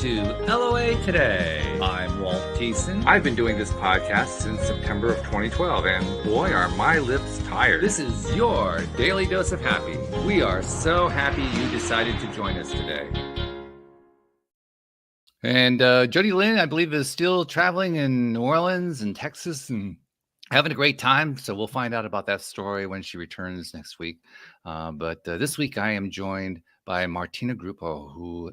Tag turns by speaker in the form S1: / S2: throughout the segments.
S1: to LOA Today. I'm Walt Thiessen.
S2: I've been doing this podcast since September of 2012, and boy, are my lips tired.
S1: This is your daily dose of happy. We are so happy you decided to join us today. And Jody Lynn, I believe, is still traveling in New Orleans and Texas and having a great time. So we'll find out about that story when she returns next week. But this week I am joined by Martina Gruppo, who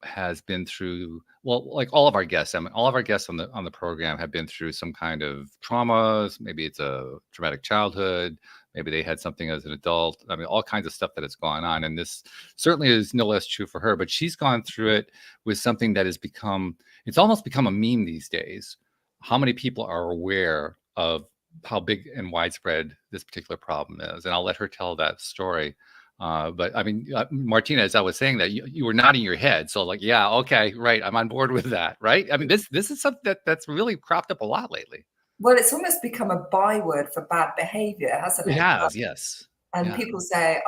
S1: has been through, well, like all of our guests. I mean, all of our guests on the program have been through some kind of traumas. Maybe it's a traumatic childhood. Maybe they had something as an adult. I mean, all kinds of stuff that has gone on. And this certainly is no less true for her. But she's gone through it with something that has become, it's almost become a meme these days. How many people are aware of how big and widespread this particular problem is? And I'll let her tell that story. But I mean, Martina, as I was saying that, you were nodding your head. So like, yeah, okay, right. I'm on board with that, right? I mean, this is something that's really cropped up a lot lately.
S3: Well, it's almost become a byword for bad behavior, hasn't it?
S1: It has, yes.
S3: And
S1: yeah.
S3: People say,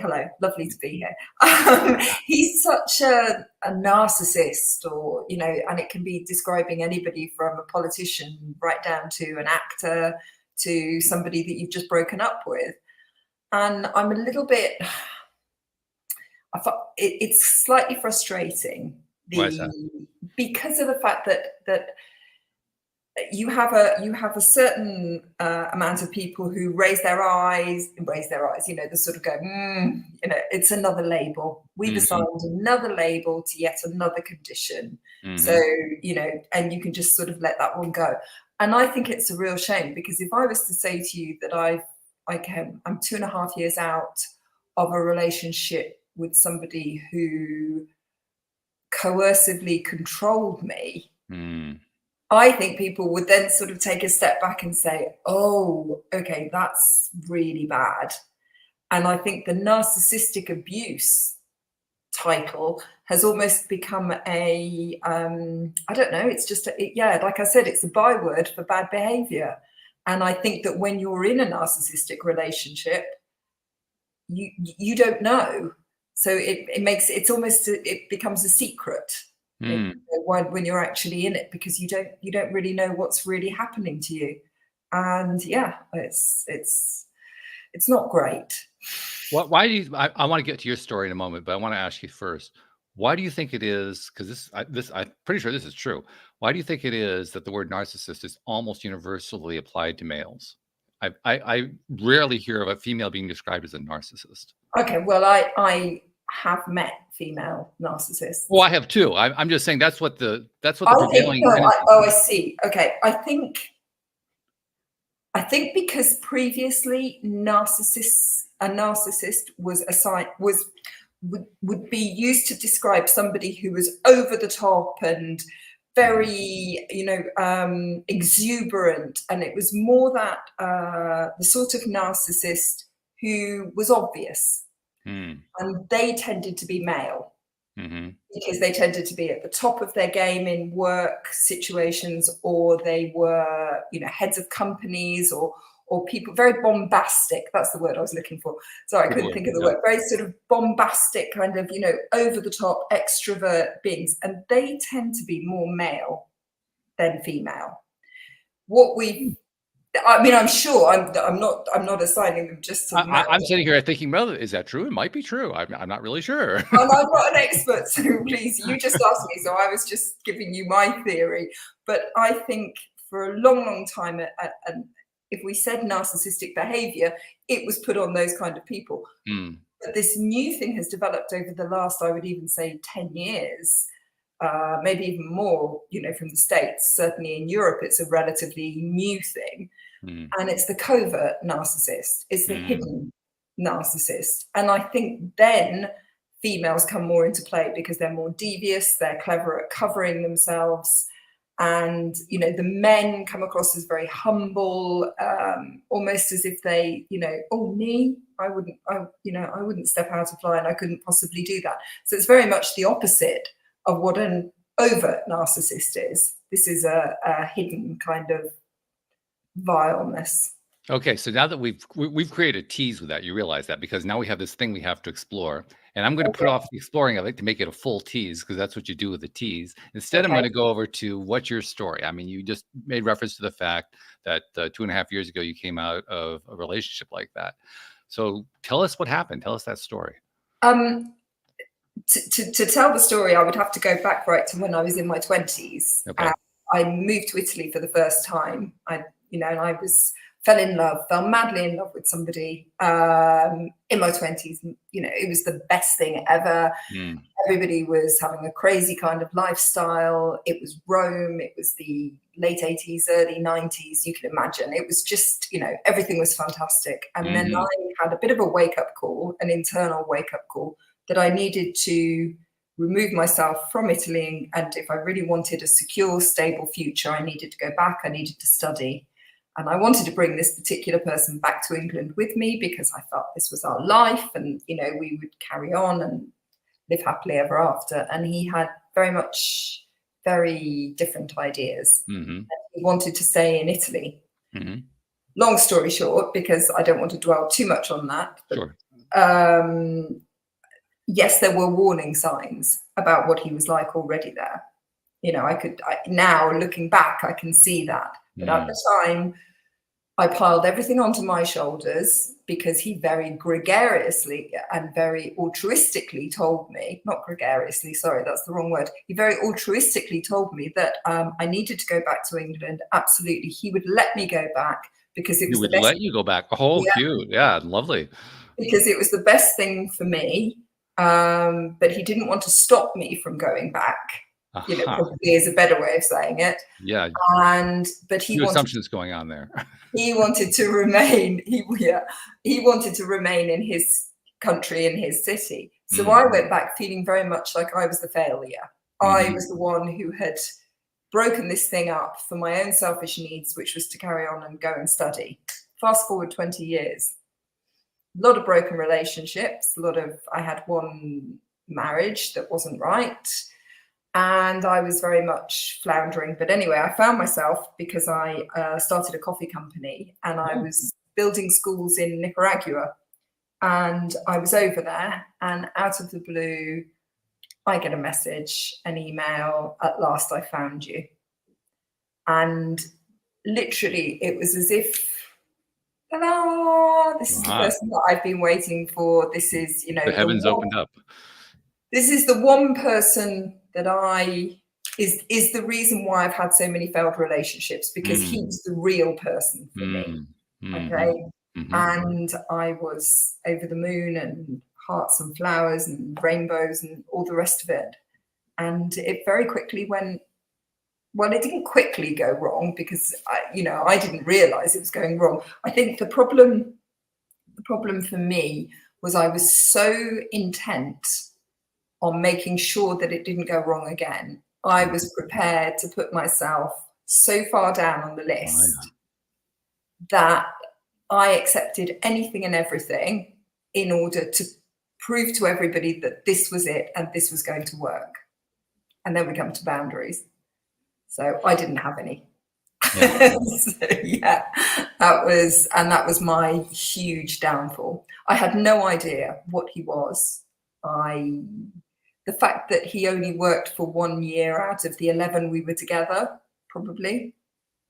S3: hello, lovely to be here. He's such a narcissist, or, you know, and it can be describing anybody from a politician right down to an actor to somebody that you've just broken up with. And I'm a little bit, it's slightly frustrating
S1: Why is that?
S3: Because of the fact that you have a certain amount of people who raise their eyes, you know, they sort of go, you know, it's another label. We've assigned another label to yet another condition. So, you know, and you can just sort of let that one go. And I think it's a real shame, because if I was to say to you that I'm 2.5 years out of a relationship with somebody who coercively controlled me, I think people would then sort of take a step back and say, oh, okay, that's really bad. And I think the narcissistic abuse title has almost become I don't know, it's just, like I said, it's a byword for bad behavior. And I think that when you're in a narcissistic relationship, you don't know. So it becomes a secret. When you're actually in it, because you don't really know what's really happening to you. And yeah, it's not great.
S1: Why do you, I want to get to your story in a moment, but I want to ask you first, why do you think it is, because I'm pretty sure this is true, why do you think it is that the word narcissist is almost universally applied to males? I rarely hear of a female being described as a narcissist.
S3: Okay, well, I have met female narcissists.
S1: Well, I have too. I'm just saying that's what the prevailing.
S3: I see. Okay, I think because previously a narcissist would be used to describe somebody who was over the top and very, you know, exuberant, and it was more that the sort of narcissist who was obvious. And they tended to be male, because they tended to be at the top of their game in work situations, or they were, you know, heads of companies, or people very bombastic. That's the word I was looking for. Sorry, I couldn't think of the word. Very sort of bombastic, kind of, you know, over the top extrovert beings, and they tend to be more male than female. I'm sure I'm not assigning them just to.
S1: I'm sitting here thinking, well, is that true? It might be true. I'm not really sure.
S3: I'm not an expert, so please, you just asked me, so I was just giving you my theory. But I think for a long time, and if we said narcissistic behavior, it was put on those kind of people. But this new thing has developed over the last, I would even say, 10 years. Maybe even more, you know, from the States. Certainly in Europe, it's a relatively new thing. And it's the covert narcissist. It's the hidden narcissist. And I think then females come more into play, because they're more devious, they're clever at covering themselves. And, you know, the men come across as very humble, almost as if they, you know, oh, me, I wouldn't step out of line. I couldn't possibly do that. So it's very much the opposite of what an overt narcissist is. This is a hidden kind of vileness.
S1: Okay, so now that we've created a tease with that, you realize that, because now we have this thing we have to explore, and I'm going to put
S3: Okay.
S1: off the exploring of it to make it a full tease, because that's what you do with a tease. Instead, I'm
S3: Okay.
S1: going to go over to what's your story. I mean, you just made reference to the fact that 2.5 years ago you came out of a relationship like that. So tell us what happened. Tell us that story.
S3: Um, to tell the story, I would have to go back right to when I was in my 20s.
S1: Okay.
S3: I moved to Italy for the first time. And I fell madly in love with somebody in my 20s. It was the best thing ever.
S1: Mm.
S3: Everybody was having a crazy kind of lifestyle. It was Rome. It was the late 80s, early 90s. You can imagine. It was just, everything was fantastic. And then I had a bit of a wake-up call, an internal wake-up call, that I needed to remove myself from Italy. And if I really wanted a secure, stable future, I needed to go back. I needed to study. And I wanted to bring this particular person back to England with me, because I felt this was our life, and, we would carry on and live happily ever after. And he had very different ideas. And he wanted to stay in Italy. Long story short, because I don't want to dwell too much on that, but,
S1: Sure.
S3: yes, there were warning signs about what he was like already there. Now looking back, I can see that. But at the time, I piled everything onto my shoulders, because he very gregariously and very altruistically told me, not gregariously, sorry, that's the wrong word. He very altruistically told me that I needed to go back to England. Absolutely. He would let me go back, because it was
S1: the best. Let you go back. Oh, yeah. Cute. Yeah, lovely.
S3: Because it was the best thing for me. But he didn't want to stop me from going back. Probably is a better way of saying it.
S1: Yeah.
S3: But he
S1: wanted assumptions going on there.
S3: He wanted to remain. He wanted to remain in his country, in his city. So I went back feeling very much like I was the failure. I was the one who had broken this thing up for my own selfish needs, which was to carry on and go and study. Fast forward 20 years. A lot of broken relationships. I had one marriage that wasn't right. And I was very much floundering. But anyway, I found myself, because I started a coffee company, and I was building schools in Nicaragua. And I was over there, and out of the blue, I get a message, an email, "At last I found you." And literally, it was as if, "Ta-da! This is the person that I've been waiting for. This is,
S1: the heavens opened up.
S3: This is the one person that is the reason why I've had so many failed relationships, because he's the real person for me." Okay. And I was over the moon, and hearts and flowers and rainbows and all the rest of it. And it very quickly went, well, it didn't quickly go wrong, because I didn't realize it was going wrong. I think the problem for me was I was so intent on making sure that it didn't go wrong again. I was prepared to put myself so far down on the list that I accepted anything and everything in order to prove to everybody that this was it and this was going to work. And then we come to boundaries. So I didn't have any. Yeah. So, yeah, that was my huge downfall. I had no idea what he was. The fact that he only worked for 1 year out of the 11 we were together, probably,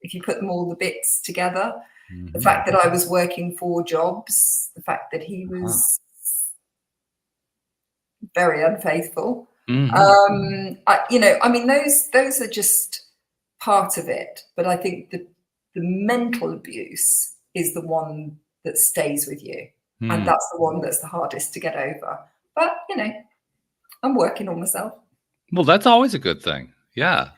S3: if you put all the bits together, the fact that I was working 4 jobs, the fact that he was very unfaithful. Those are just part of it. But I think the mental abuse is the one that stays with you. And that's the one that's the hardest to get over. But, I'm working on myself.
S1: Well, that's always a good thing. Yeah.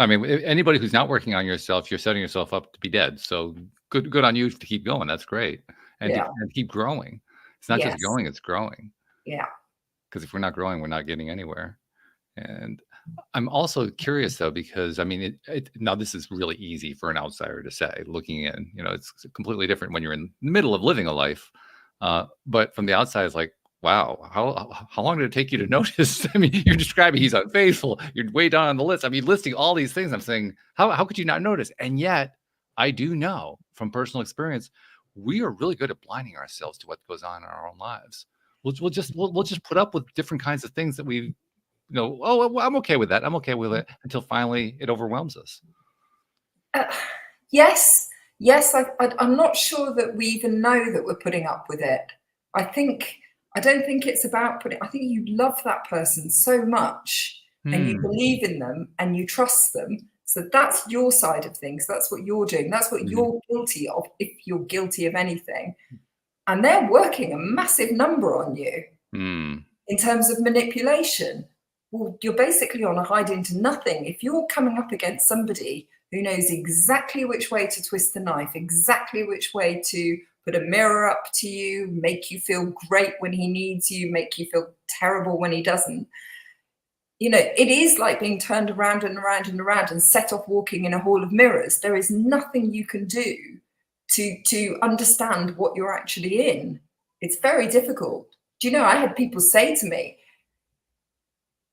S1: I mean, anybody who's not working on yourself, you're setting yourself up to be dead. So good on you to keep going. That's great. And, and keep growing. It's not just going, it's growing.
S3: Yeah.
S1: Because if we're not growing, we're not getting anywhere. And I'm also curious, though, because, I mean, now this is really easy for an outsider to say, looking in, it's completely different when you're in the middle of living a life. But from the outside, it's like, wow, how long did it take you to notice? I mean, you're describing he's unfaithful. You're way down on the list. I mean, listing all these things. I'm saying, how could you not notice? And yet, I do know from personal experience, we are really good at blinding ourselves to what goes on in our own lives. We'll just put up with different kinds of things that we oh, well, I'm okay with that. I'm okay with it until finally it overwhelms us.
S3: Yes, I'm not sure that we even know that we're putting up with it. I don't think it's about putting. I think you love that person so much, and you believe in them, and you trust them. So that's your side of things. That's what you're doing. That's what you're guilty of, if you're guilty of anything. And they're working a massive number on you in terms of manipulation. Well, you're basically on a hide into nothing. If you're coming up against somebody who knows exactly which way to twist the knife, exactly which way to put a mirror up to you, make you feel great when he needs you, make you feel terrible when he doesn't. It is like being turned around and around and around and set off walking in a hall of mirrors. There is nothing you can do to understand what you're actually in. It's very difficult. Do you know, I had people say to me,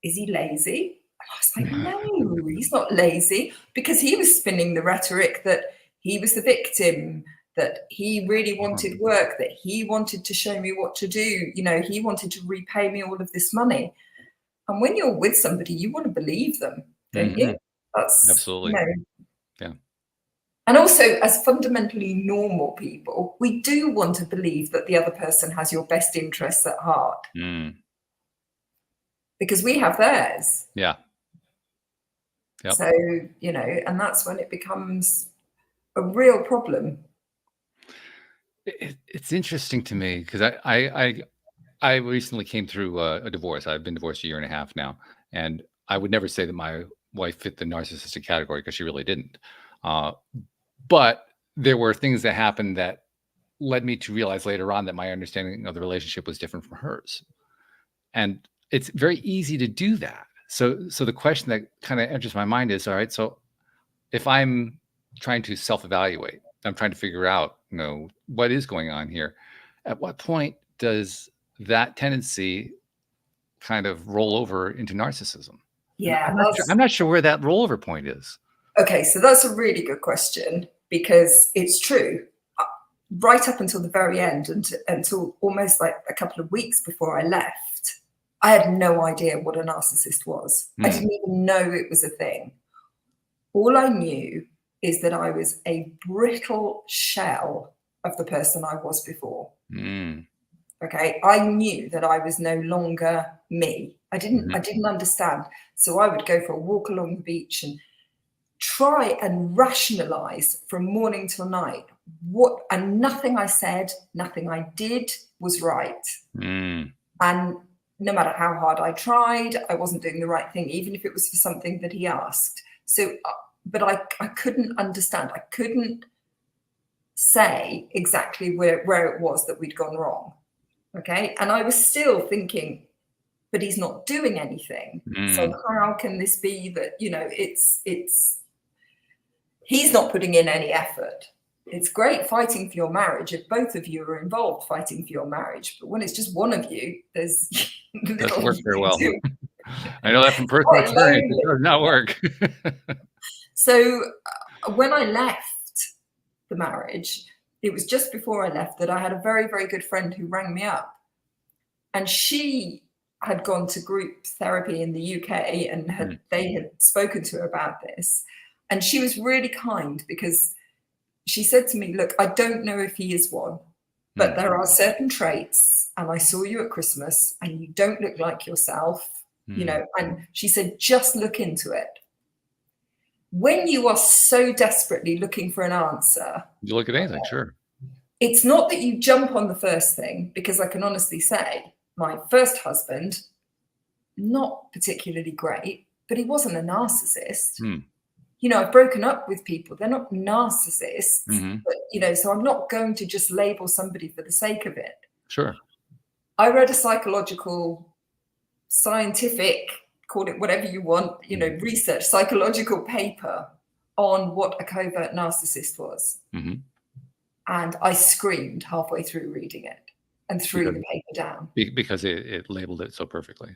S3: is he lazy? And I was like, no, he's not lazy, because he was spinning the rhetoric that he was the victim, that he really wanted work, that he wanted to show me what to do. He wanted to repay me all of this money. And when you're with somebody, you want to believe them, don't you? That's
S1: absolutely. Yeah.
S3: And also, as fundamentally normal people, we do want to believe that the other person has your best interests at heart. Because we have theirs.
S1: Yeah. Yep.
S3: So, and that's when it becomes a real problem.
S1: It's interesting to me because I recently came through a divorce. I've been divorced 1.5 years now, and I would never say that my wife fit the narcissistic category, because she really didn't. But there were things that happened that led me to realize later on that my understanding of the relationship was different from hers. And it's very easy to do that. So the question that kind of enters my mind is, all right, so if I'm trying to self-evaluate, I'm trying to figure out, what is going on here, at what point does that tendency kind of roll over into narcissism?
S3: Yeah.
S1: I'm not sure where that rollover point is.
S3: Okay, so that's a really good question, because it's true. Right up until the very end, until almost like a couple of weeks before I left, I had no idea what a narcissist was. I didn't even know it was a thing. All I knew is that I was a brittle shell of the person I was before. Okay, I knew that I was no longer me. I didn't understand. So I would go for a walk along the beach and try and rationalize from morning till night and nothing I said, nothing I did was right. And no matter how hard I tried, I wasn't doing the right thing, even if it was for something that he asked. So, but I couldn't understand. I couldn't say exactly where it was that we'd gone wrong. Okay. And I was still thinking, but he's not doing anything. So how can this be that, he's not putting in any effort? It's great fighting for your marriage if both of you are involved fighting for your marriage, but when it's just one of you, there's
S1: doesn't work very well. I know that from personal experience. It does not work.
S3: So when I left the marriage, it was just before I left that I had a very, very good friend who rang me up, and she had gone to group therapy in the UK, and they had spoken to her about this. And she was really kind, because she said to me, look, I don't know if he is one, but there are certain traits, and I saw you at Christmas and you don't look like yourself, and she said, just look into it. When you are so desperately looking for an answer,
S1: you look at anything, sure.
S3: It's not that you jump on the first thing, because I can honestly say my first husband, not particularly great, but he wasn't a narcissist. I've broken up with people. They're not narcissists, but, so I'm not going to just label somebody for the sake of it.
S1: Sure.
S3: I read a scientific, call it whatever you want, research, psychological paper on what a covert narcissist was. And I screamed halfway through reading it and threw the paper down.
S1: Because it labeled it so perfectly.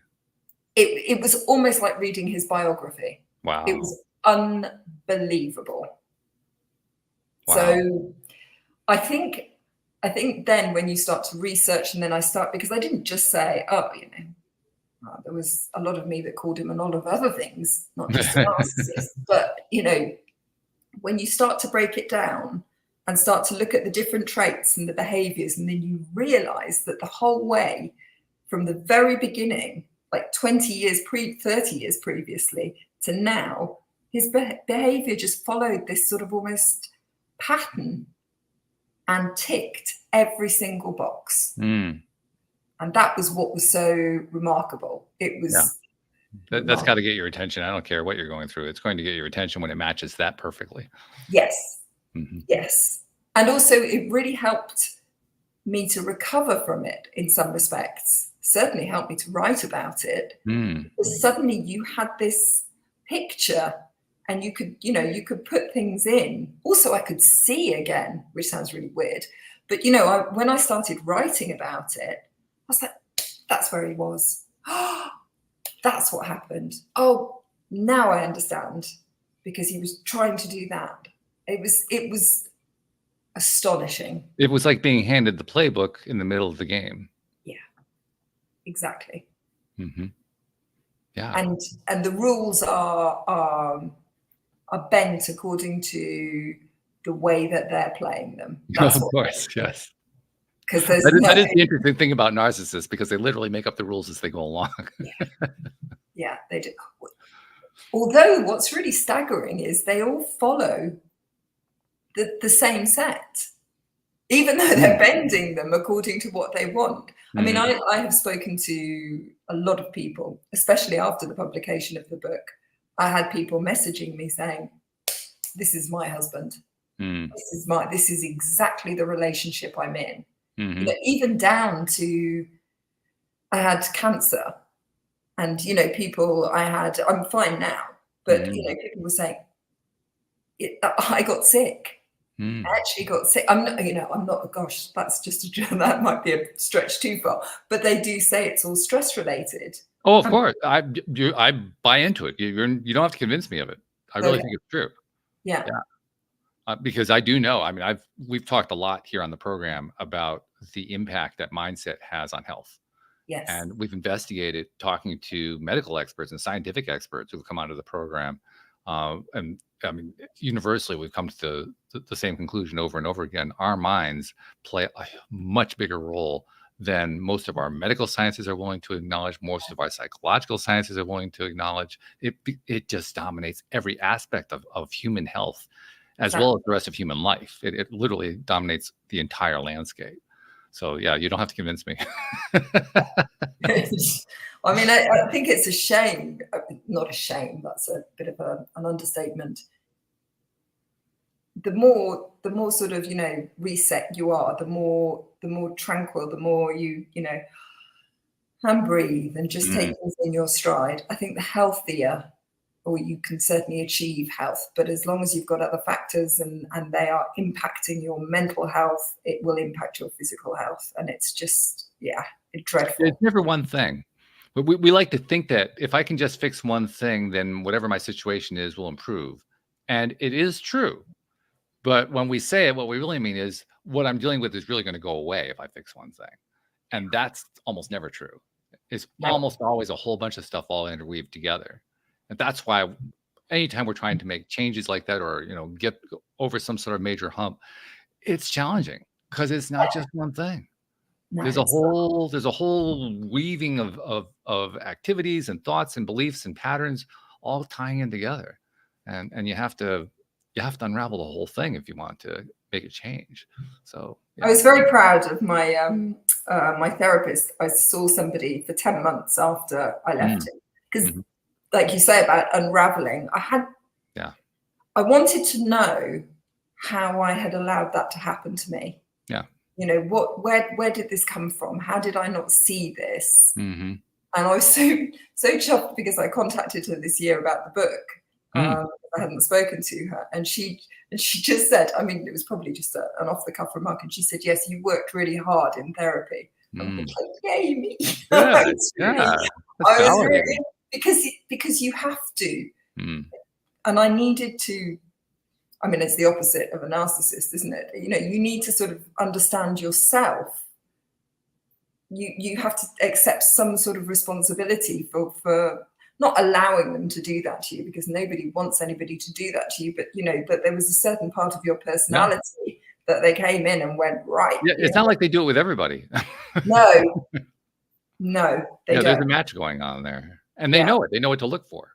S3: It was almost like reading his biography.
S1: Wow.
S3: It was unbelievable.
S1: Wow.
S3: So I think then when you start to research, and then because I didn't just say, oh, there was a lot of me that called him a lot of other things, not just a narcissist. But, when you start to break it down and start to look at the different traits and the behaviors, and then you realize that the whole way from the very beginning, like 30 years previously to now, his behavior just followed this sort of almost pattern and ticked every single box. And that was what was so remarkable. It was
S1: that's got to get your attention. I don't care what you're going through. It's going to get your attention when it matches that perfectly.
S3: Yes. Yes. And also it really helped me to recover from it in some respects. Certainly helped me to write about it. Because suddenly you had this picture and you could put things in. Also, I could see again, which sounds really weird. But, when I started writing about it, I was like, that's where he was. That's what happened. Oh, now I understand, because he was trying to do that. It was astonishing.
S1: It was like being handed the playbook in the middle of the game.
S3: Yeah, exactly.
S1: Yeah.
S3: And the rules are bent according to the way that they're playing them.
S1: Of course, yes.
S3: Because
S1: that is the interesting thing about narcissists, because they literally make up the rules as they go along.
S3: Yeah, they do. Although what's really staggering is they all follow the same set, even though they're bending them according to what they want. I mean, I have spoken to a lot of people, especially after the publication of the book. I had people messaging me saying, this is my husband. This is exactly the relationship I'm in. Even down to, I had cancer, and I'm fine now, but people were saying, I got sick. I actually got sick. I'm not, gosh, that might be a stretch too far, but they do say it's all stress related.
S1: Oh, of course. I buy into it. You don't have to convince me of it. I really think it's true.
S3: Yeah.
S1: Because I do know. I mean, we've talked a lot here on the program about the impact that mindset has on health.
S3: Yes.
S1: And we've investigated, talking to medical experts and scientific experts who've come onto the program. And I mean, universally, we've come to the same conclusion over and over again. Our minds play a much bigger role than most of our medical sciences are willing to acknowledge, most of our psychological sciences are willing to acknowledge. It just dominates every aspect of human health, as well as the rest of human life. It literally dominates the entire landscape. So yeah, you don't have to convince me.
S3: I mean, I think it's a shame. Not a shame. That's a bit of an understatement. The more sort of reset you are, the more tranquil, the more you and breathe and just take things in your stride. I think the healthier, or you can certainly achieve health, but as long as you've got other factors and they are impacting your mental health, it will impact your physical health, and it's just it's dreadful.
S1: It's never one thing. But we like to think that if I can just fix one thing, then whatever my situation is will improve. And it is true. But when we say it, what we really mean is what I'm dealing with is really going to go away if I fix one thing. And that's almost never true. It's almost always a whole bunch of stuff all interweaved together. And that's why anytime we're trying to make changes like that, or, get over some sort of major hump, it's challenging because it's not just one thing. There's a whole weaving of activities and thoughts and beliefs and patterns all tying in together. And you have to unravel the whole thing if you want to make a change. So
S3: I was very proud of my my therapist. I saw somebody for 10 months after I left him, because like you say about unraveling, I wanted to know how I had allowed that to happen to me. Where did this come from? How did I not see this? And I was so chuffed, because I contacted her this year about the book. I hadn't spoken to her, and she just said, I mean, it was probably just an off the cuff remark, and she said, yes, you worked really hard in therapy. I'm like, yay me.
S1: I was
S3: really, because you have to. And I I mean, it's the opposite of a narcissist, isn't it? You know, you need to sort of understand yourself. You have to accept some sort of responsibility for not allowing them to do that to you, because nobody wants anybody to do that to you. But, you know, that there was a certain part of your personality that they came in and went, right.
S1: Yeah, it's not like they do it with everybody.
S3: No, they don't.
S1: There's a match going on there. And they know it. They know what to look for.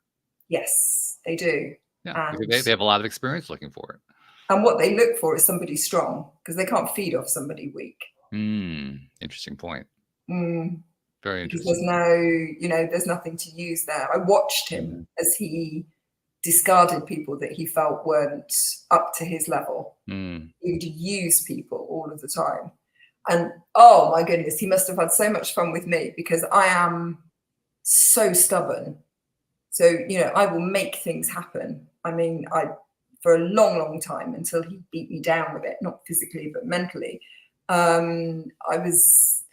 S3: Yes, they do.
S1: Yeah, they have a lot of experience looking for it.
S3: And what they look for is somebody strong, because they can't feed off somebody weak.
S1: Interesting point.
S3: Because
S1: Very interesting.
S3: there's nothing to use there. I watched him as he discarded people that he felt weren't up to his level. He would use people all of the time. And oh my goodness, he must have had so much fun with me, because I am so stubborn. So, you know, I will make things happen. I mean, for a long, long time, until he beat me down a bit, not physically, but mentally, I was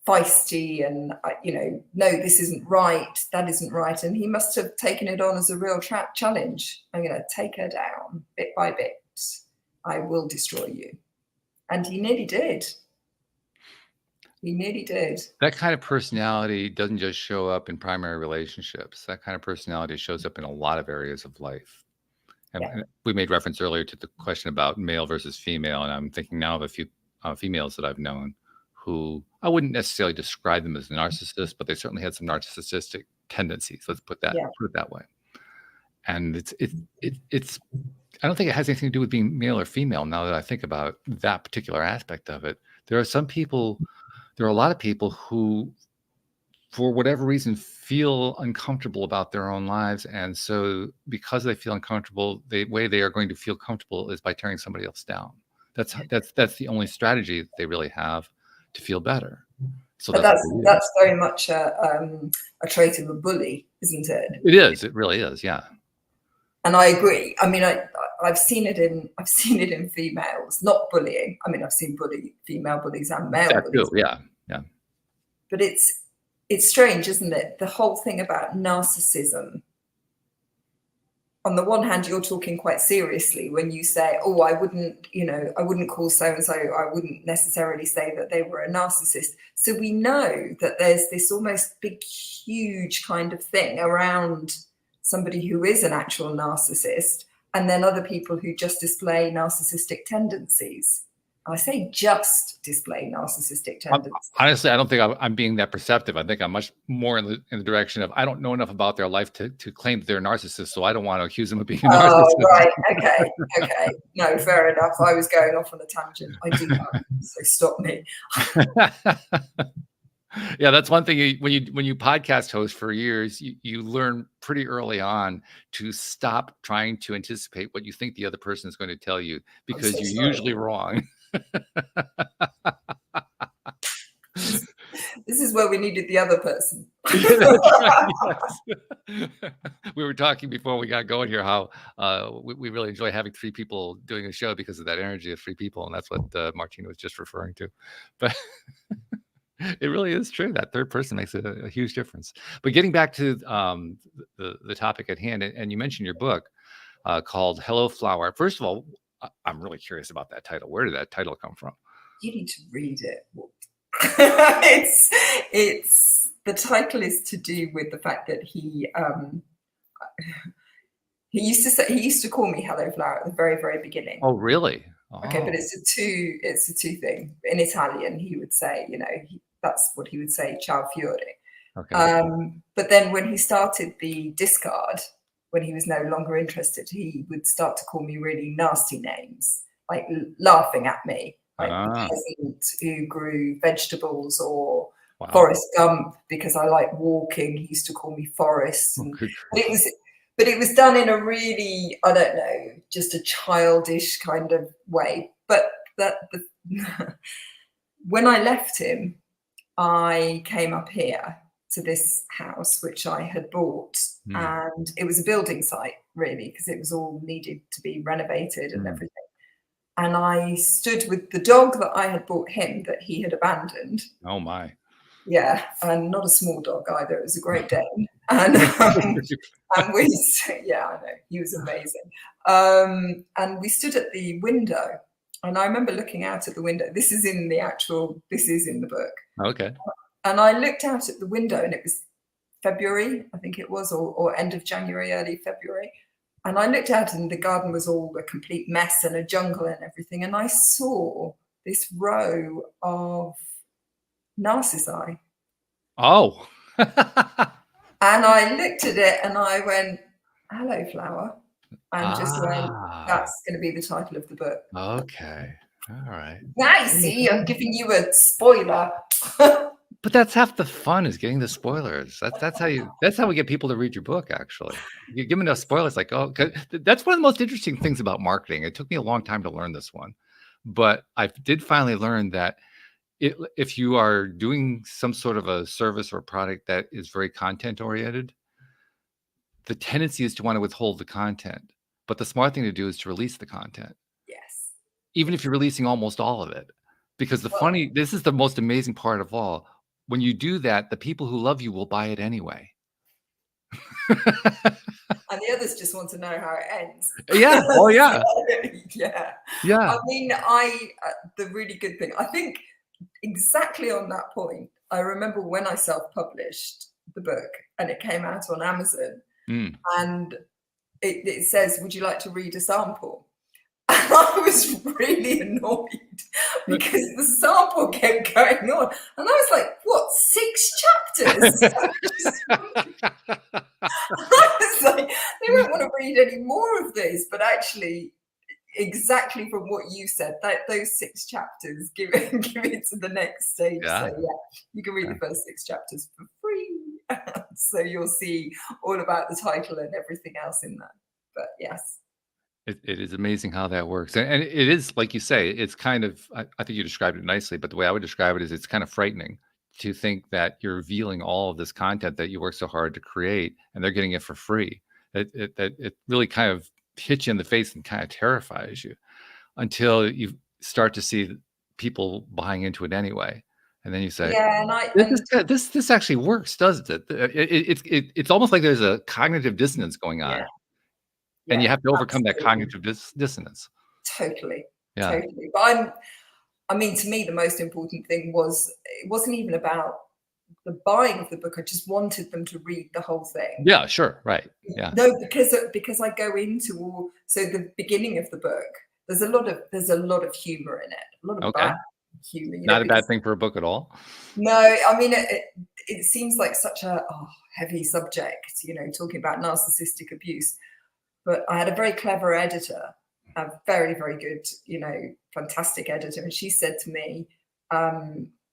S3: feisty and, no, this isn't right, that isn't right. And he must have taken it on as a real challenge. I'm going to take her down bit by bit. I will destroy you. And he nearly did. He nearly did.
S1: That kind of personality doesn't just show up in primary relationships. That kind of personality shows up in a lot of areas of life. And we made reference earlier to the question about male versus female. And I'm thinking now of a few females that I've known who I wouldn't necessarily describe them as narcissists, but they certainly had some narcissistic tendencies. Let's put it that way. And it's I don't think it has anything to do with being male or female. Now that I think about that particular aspect of it, there are a lot of people who, for whatever reason, feel uncomfortable about their own lives. And so because they feel uncomfortable, the way they are going to feel comfortable is by tearing somebody else down. That's the only strategy that they really have to feel better. So
S3: that's very much a trait of a bully, isn't it?
S1: It is. It really is. Yeah.
S3: And I agree. I mean, I've seen it in females, not bullying. I mean, I've seen female bullies and male bullies.
S1: Yeah.
S3: But it's strange, isn't it? The whole thing about narcissism. On the one hand, you're talking quite seriously when you say, "Oh, I wouldn't call so and so. I wouldn't necessarily say that they were a narcissist." So we know that there's this almost big, huge kind of thing around somebody who is an actual narcissist, and then other people who just display narcissistic tendencies. I say just display narcissistic tendencies.
S1: Honestly, I don't think I'm being that perceptive. I think I'm much more in the direction of I don't know enough about their life to claim that they're narcissists, so I don't want to accuse them of being a narcissist.
S3: Oh, right. Okay. No, fair enough. I was going off on a tangent. I do that, so stop me.
S1: Yeah, that's one thing. When you podcast host for years, you learn pretty early on to stop trying to anticipate what you think the other person is going to tell you, because you're usually wrong.
S3: This is where we needed the other person.
S1: Yes. We were talking before we got going here how we really enjoy having three people doing a show because of that energy of three people, and that's what Martina was just referring to. But it really is true. That third person makes a huge difference. But getting back to the topic at hand, and you mentioned your book called Hello Flower. First of all, I'm really curious about that title. Where did that title come from?
S3: You need to read it. It's the title is to do with the fact that he used to call me Hello Flower at the very, very beginning.
S1: Oh, really? Oh.
S3: Okay, but it's a two thing. In Italian, he would say, that's what he would say, ciao fiore.
S1: Okay.
S3: But then when he started the discard, when he was no longer interested, he would start to call me really nasty names, like laughing at me, like the peasant who grew vegetables, or Forrest Gump, because I like walking. He used to call me Forrest. But it was done in a really, I don't know, just a childish kind of way. But when I left him, I came up here to this house, which I had bought, and it was a building site, really, because it was all needed to be renovated and everything. And I stood with the dog that I had bought him that he had abandoned.
S1: Oh, my.
S3: Yeah, and not a small dog either. It was a Great Dane, and and we, yeah, I know, he was amazing. And we stood at the window, and I remember looking out at the window. This is in the book.
S1: Okay.
S3: And I looked out at the window, and it was February, I think it was, or end of January, early February. And I looked out, and the garden was all a complete mess and a jungle and everything. And I saw this row of narcissi.
S1: Oh.
S3: And I looked at it and I went, hello, flower. And just went, that's going to be the title of the book.
S1: Okay. All right.
S3: Nice. See, I'm giving you a spoiler.
S1: But that's half the fun, is getting the spoilers. That's how we get people to read your book. Actually, you give them enough spoilers, like, oh, 'cause that's one of the most interesting things about marketing. It took me a long time to learn this one, but I did finally learn that if you are doing some sort of a service or product that is very content oriented, the tendency is to want to withhold the content. But the smart thing to do is to release the content,
S3: Yes.
S1: even if you're releasing almost all of it. Because this is the most amazing part of all. When you do that, the people who love you will buy it anyway.
S3: And the others just want to know how it ends.
S1: Yeah. Oh, yeah.
S3: Yeah.
S1: Yeah.
S3: I mean, the really good thing, I think exactly on that point, I remember when I self-published the book and it came out on Amazon, and it says, would you like to read a sample? And I was really annoyed because the sample kept going on. And I was like, what, 6 chapters? I was like, they won't want to read any more of this. But actually, exactly from what you said, those 6 chapters give it to the next stage.
S1: Yeah.
S3: So yeah, you can read the first 6 chapters for free. So you'll see all about the title and everything else in there. But yes.
S1: It is amazing how that works. And it is, like you say, it's kind of, I think you described it nicely, but the way I would describe it is it's kind of frightening to think that you're revealing all of this content that you work so hard to create and they're getting it for free. It really kind of hits you in the face and kind of terrifies you until you start to see people buying into it anyway. And then you say,
S3: yeah, and
S1: this actually works, doesn't it? It's almost like there's a cognitive dissonance going on.
S3: Yeah.
S1: And you have to overcome
S3: absolutely.
S1: that cognitive dissonance.
S3: Totally.
S1: Yeah.
S3: Totally. But I mean, to me, the most important thing was, it wasn't even about the buying of the book. I just wanted them to read the whole thing.
S1: Yeah, sure. Right. Yeah.
S3: No, because I go into so the beginning of the book, there's a lot of humor in it, a lot of bad humor.
S1: Not a bad thing for a book at all.
S3: No, I mean, it seems like such a heavy subject, talking about narcissistic abuse. But I had a very clever editor, a very, very good, fantastic editor. And she said to me,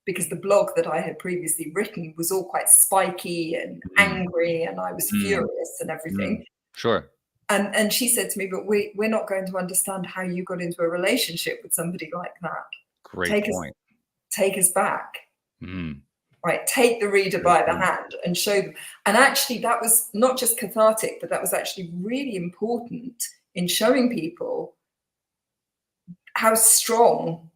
S3: because the blog that I had previously written was all quite spiky and angry, and I was furious and everything.
S1: Sure.
S3: And she said to me, but we're not going to understand how you got into a relationship with somebody like that.
S1: Great point.
S3: Take us back. Right, take the reader by the hand and show them. And actually, that was not just cathartic, but that was actually really important in showing people how strong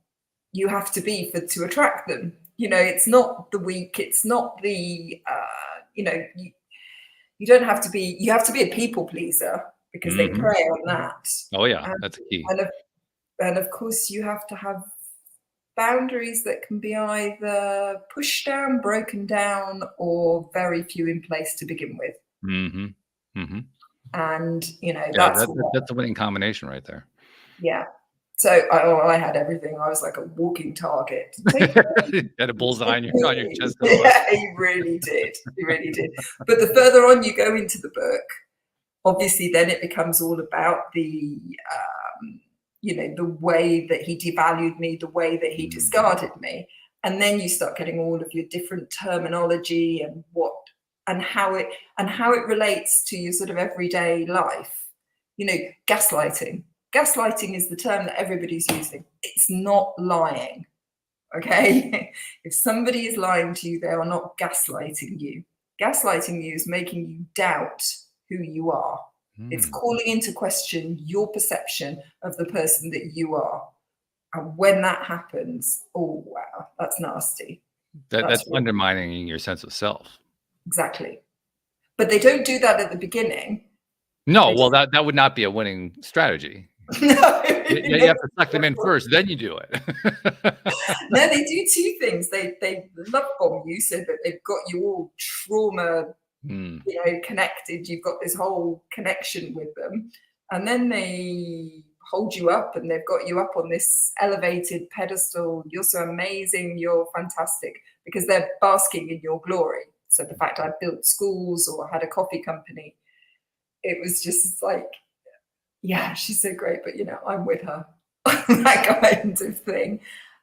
S3: you have to be to attract them. It's not the weak, it's not the, you don't have to be, you have to be a people pleaser because they prey on that.
S1: Oh yeah, that's key.
S3: And of course, you have to have boundaries that can be either pushed down, broken down, or very few in place to begin with. And that's
S1: a winning combination right there.
S3: Yeah. So I had everything. I was like a walking target.
S1: Had a bullseye on your chest.
S3: Yeah, he really did. He really did. But the further on you go into the book, obviously, then it becomes all about the way that he devalued me, the way that he discarded me. And then you start getting all of your different terminology and how it relates to your sort of everyday life. Gaslighting. Gaslighting is the term that everybody's using. It's not lying. Okay? If somebody is lying to you, they are not gaslighting you. Gaslighting you is making you doubt who you are. It's calling into question your perception of the person that you are. And when that happens, oh, wow, that's nasty.
S1: That's
S3: what,
S1: undermining your sense of self.
S3: exactly. But they don't do that at the beginning.
S1: No,
S3: They
S1: well,
S3: just,
S1: that would not be a winning strategy.
S3: no,
S1: You have to suck them in first, then you do it.
S3: no, they do two things. They love bomb you so that they've got you all trauma, connected. You've got this whole connection with them, and then they hold you up and they've got you up on this elevated pedestal. You're so amazing. You're fantastic, because they're basking in your glory. So the fact I built schools or had a coffee company, it was just like, yeah, she's so great, but I'm with her. That kind of thing.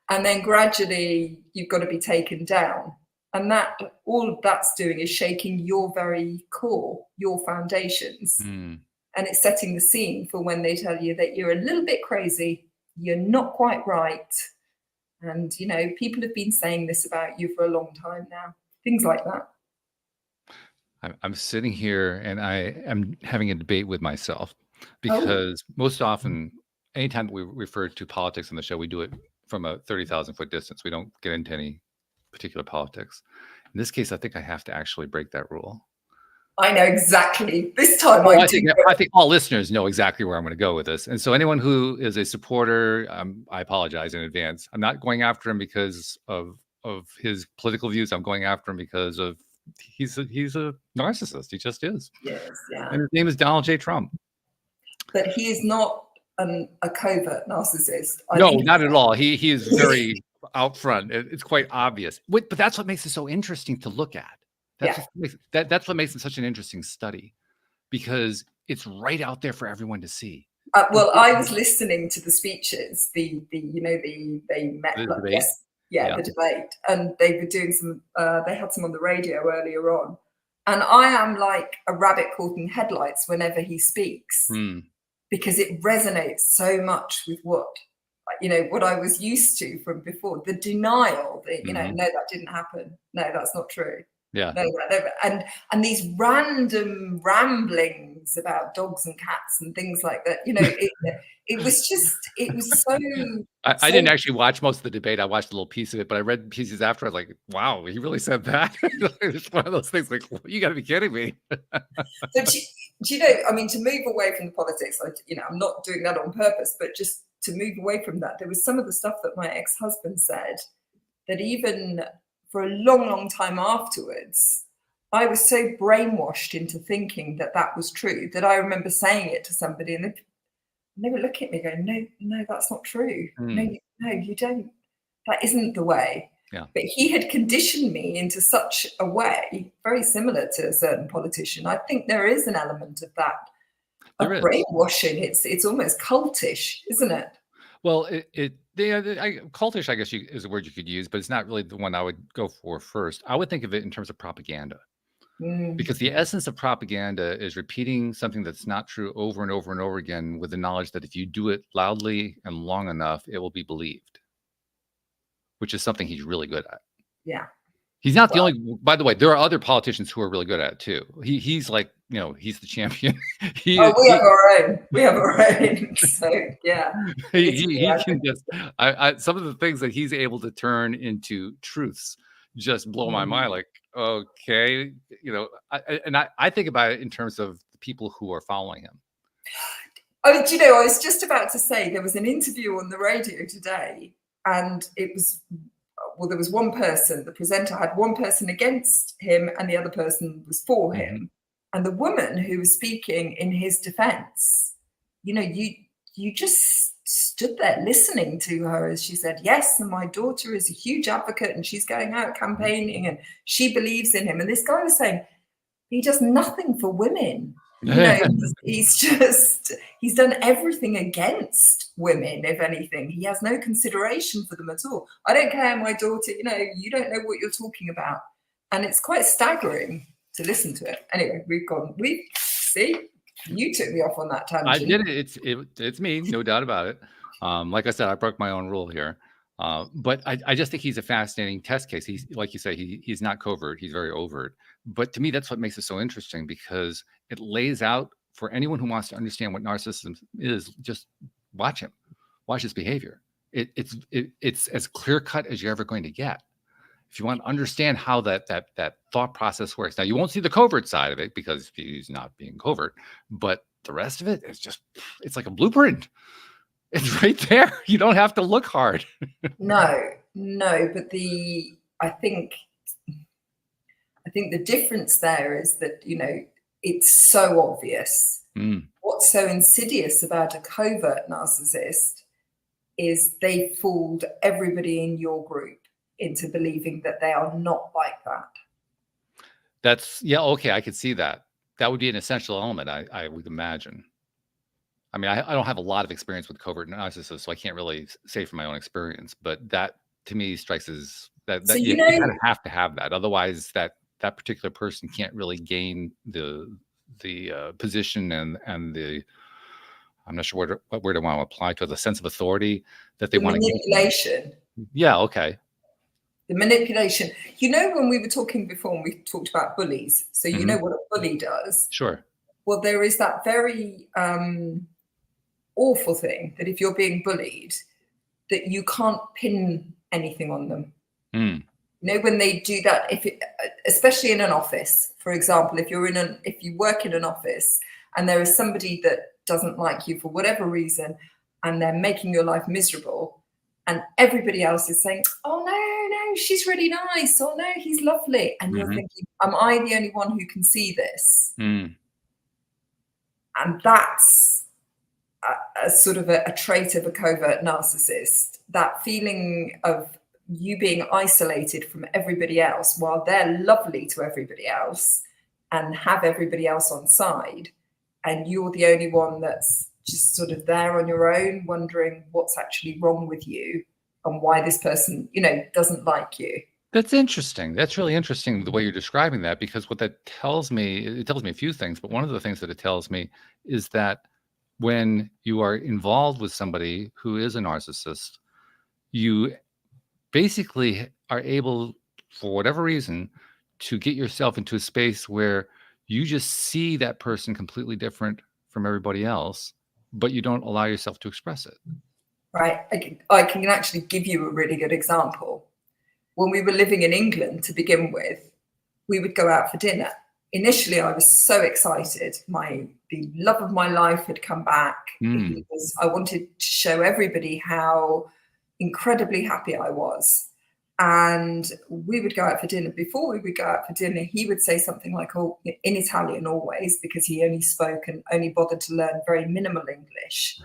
S3: And then gradually you've got to be taken down. And that all that's doing is shaking your very core, your foundations. And it's setting the scene for when they tell you that you're a little bit crazy, you're not quite right. And people have been saying this about you for a long time now. Things like that.
S1: I'm sitting here and I am having a debate with myself, because most often, anytime we refer to politics on the show, we do it from a 30,000-foot distance. We don't get into any particular politics. In this case, I think I have to actually break that rule.
S3: I know exactly. This time
S1: well, I think all listeners know exactly where I'm going to go with this. And so anyone who is a supporter, I apologize in advance. I'm not going after him because of his political views. I'm going after him because of he's a narcissist. He just is.
S3: Yes, yeah.
S1: And his name is Donald J. Trump.
S3: But he is not a covert narcissist.
S1: No, not at all. He is very out front. It's quite obvious. But that's what makes it so interesting to look at. That's what makes it such an interesting study, because it's right out there for everyone to see.
S3: Well, I was listening to the speeches. They met
S1: the debate.
S3: The debate, and they were doing some. They had some on the radio earlier on, and I am like a rabbit caught in headlights whenever he speaks, because it resonates so much with what I was used to from before. The denial that no, that didn't happen. No, that's not true.
S1: Yeah.
S3: No, and these random ramblings about dogs and cats and things like that. It was so.
S1: I didn't actually watch most of the debate. I watched a little piece of it, but I read pieces after. I was like, wow, he really said that. It's one of those things like, you got to be kidding me.
S3: But to move away from the politics, I'm not doing that on purpose, but just to move away from that, there was some of the stuff that my ex-husband said that even for a long, long time afterwards, I was so brainwashed into thinking that was true that I remember saying it to somebody and they were looking at me going, no, that's not true. No, you don't. That isn't the way.
S1: Yeah.
S3: But he had conditioned me into such a way, very similar to a certain politician. I think there is an element of that, of brainwashing. It's almost cultish, isn't it?
S1: Well, cultish, I guess, is a word you could use, but it's not really the one I would go for first. I would think of it in terms of propaganda, because the essence of propaganda is repeating something that's not true over and over and over again, with the knowledge that if you do it loudly and long enough, it will be believed, which is something he's really good at.
S3: Yeah.
S1: He's not the only. By the way, there are other politicians who are really good at it too. He's like, he's the champion. We have
S3: our own. We have our own. So yeah,
S1: he can just. Some of the things that he's able to turn into truths just blow my mind. Like, okay, I think about it in terms of the people who are following him.
S3: I was just about to say there was an interview on the radio today, and it was. Well, there was one person, the presenter had one person against him and the other person was for him. And the woman who was speaking in his defense, you just stood there listening to her as she said, yes, and my daughter is a huge advocate and she's going out campaigning and she believes in him. And this guy was saying, he does nothing for women. He's done everything against women, if anything. He has no consideration for them at all. I don't care, my daughter, you don't know what you're talking about. And it's quite staggering to listen to it. Anyway, see, you took me off on that tangent.
S1: I did it. It's me, no doubt about it. Like I said, I broke my own rule here. But I just think he's a fascinating test case. He's, like you say, he's not covert. He's very overt. But to me, that's what makes it so interesting, because it lays out for anyone who wants to understand what narcissism is. Just watch him, watch his behavior. It's as clear cut as you're ever going to get. if you want to understand how that thought process works. Now, you won't see the covert side of it because he's not being covert, but the rest of it is just, it's like a blueprint. It's right there. You don't have to look hard.
S3: No, but I think the difference there is that, you know, it's so obvious. What's so insidious about a covert narcissist is they fooled everybody in your group into believing that they are not like that.
S1: That's, yeah, okay, I could see that. That would be an essential element, I would imagine. I mean, I don't have a lot of experience with covert narcissists, so I can't really say from my own experience, but that to me strikes as that,
S3: So,
S1: you kind of have to have that. Otherwise, that particular person can't really gain the position and the, I'm not sure what word I want to apply to it, the sense of authority that they want to gain.
S3: Manipulation.
S1: Yeah, okay.
S3: The manipulation. You know, when we were talking before, and we talked about bullies, so you know what a bully does.
S1: Sure.
S3: Well, there is that very awful thing that if you're being bullied, that you can't pin anything on them. You know, when they do that, especially in an office, for example, if you work in an office and there is somebody that doesn't like you for whatever reason, and they're making your life miserable, and everybody else is saying, "Oh no, she's really nice," or "No, he's lovely," and you're thinking, "Am I the only one who can see this?" And that's a sort of a trait of a covert narcissist, that feeling of you being isolated from everybody else while they're lovely to everybody else and have everybody else on side, and you're the only one that's just sort of there on your own, wondering what's actually wrong with you and why this person, you know, doesn't like you.
S1: That's interesting. That's really interesting the way you're describing that, because what that tells me, it tells me a few things, but one of the things that it tells me is that when you are involved with somebody who is a narcissist, you basically are able, for whatever reason, to get yourself into a space where you just see that person completely different from everybody else, but you don't allow yourself to express it.
S3: Right. I can actually give you a really good example. When we were living in England to begin with, we would go out for dinner. Initially, I was so excited. The love of my life had come back. I wanted to show everybody how incredibly happy I was. And we would go out for dinner. Before we would go out for dinner, he would say something like, "Oh," in Italian always, because he only spoke and only bothered to learn very minimal English.